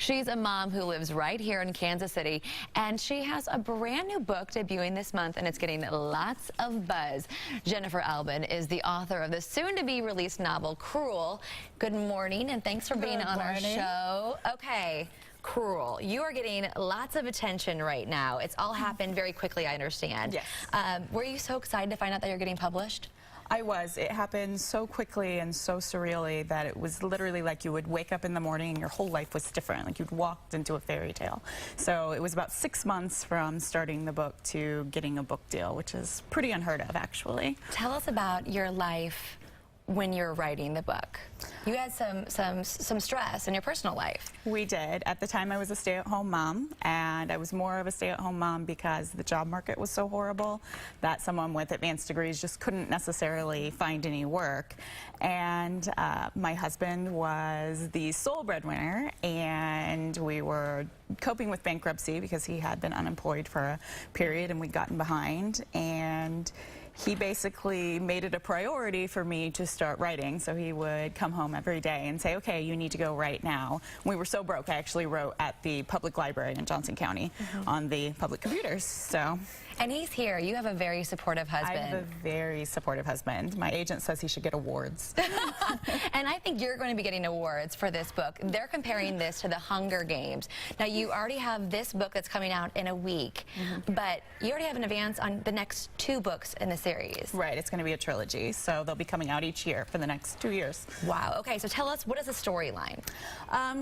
She's a mom who lives right here in Kansas City, and she has a brand new book debuting this month, and it's getting lots of buzz. Gennifer Albin is the author of the soon-to-be released novel, Crewel. Good morning, and thanks for being on our show. Okay. Crewel. You are getting lots of attention right now. It's all happened very quickly, I understand. Yes. Were you so excited to find out that you're getting published? I was. It happened so quickly and so surreally that it was literally like you would wake up in the morning and your whole life was different, like you'd walked into a fairy tale. So it was about 6 months from starting the book to getting a book deal, which is pretty unheard of, actually. Tell us about your life when you're writing the book. You had some stress in your personal life. We did. At the time, I was a stay-at-home mom, and I was more of a stay-at-home mom because the job market was so horrible that someone with advanced degrees just couldn't necessarily find any work. And my husband was the sole breadwinner, and we were coping with bankruptcy because he had been unemployed for a period and we'd gotten behind. And he basically made it a priority for me to start writing, so he would come home every day and say, okay, you need to go write now. We were so broke, I actually wrote at the public library in Johnson County on the public computers. So. And he's here. You have a very supportive husband. I have a very supportive husband. My agent says he should get awards. And I think you're going to be getting awards for this book. They're comparing this to the Hunger Games. Now, you already have this book that's coming out in a week, but you already have an advance on the next 2 books in the series. Right, it's going to be a trilogy, so they'll be coming out each year for the next 2 years. Wow. Okay, so tell us, what is the storyline?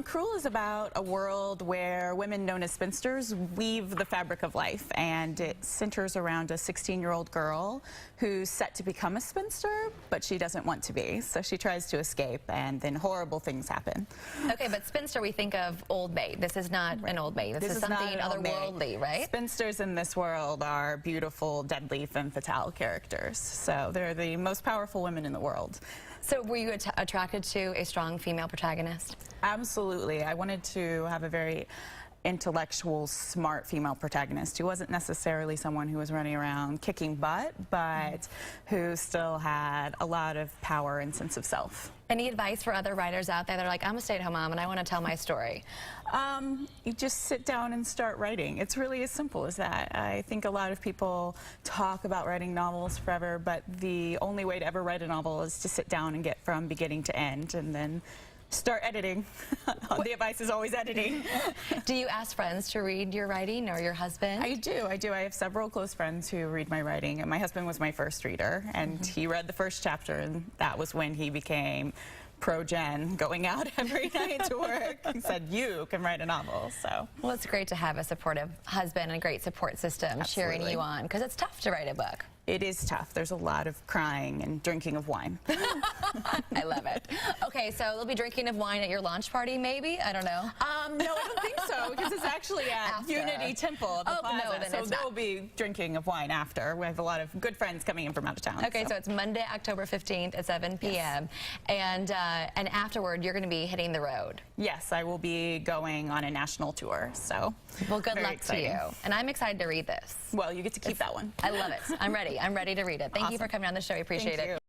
Crewel is about a world where women known as spinsters weave the fabric of life, and it centers around a 16-year-old girl who's set to become a spinster, but she doesn't want to be, so she tries to escape, and then horrible things happen. Okay, but spinster, we think of old maid. This is not an old maid. This is something otherworldly, right? Spinsters in this world are beautiful, deadly, femme fatale characters, so they're the most powerful women in the world. So were you attracted to a strong female protagonist? Absolutely. I wanted to have a very intellectual, smart female protagonist who wasn't necessarily someone who was running around kicking butt, but who still had a lot of power and sense of self. Any advice for other writers out there that are like, I'm a stay-at-home mom and I want to tell my story? You just sit down and start writing. It's really as simple as that. I think a lot of people talk about writing novels forever, but the only way to ever write a novel is to sit down and get from beginning to end and then start editing. The advice is always editing. Do you ask friends to read your writing, or your husband? I do. I have several close friends who read my writing, and my husband was my first reader, and he read the first chapter, and that was when he became pro-Jen, going out every night to work. He said, you can write a novel. So. Well, it's great to have a supportive husband and a great support system cheering you on, because it's tough to write a book. It is tough. There's a lot of crying and drinking of wine. I love it. Okay, so they'll be drinking of wine at your launch party, maybe? I don't know. No, I don't think so, because it's actually at Unity Temple at the Plaza, no, so they'll be drinking of wine after. We have a lot of good friends coming in from out of town. Okay, so it's Monday, October 15th at 7 p.m. Yes. And afterward, you're going to be hitting the road. Yes, I will be going on a national tour, so. Well, good luck to you. And I'm excited to read this. Well, you get to keep that one. I love it. I'm ready. I'm ready to read it. Thank you for coming on the show. I appreciate it.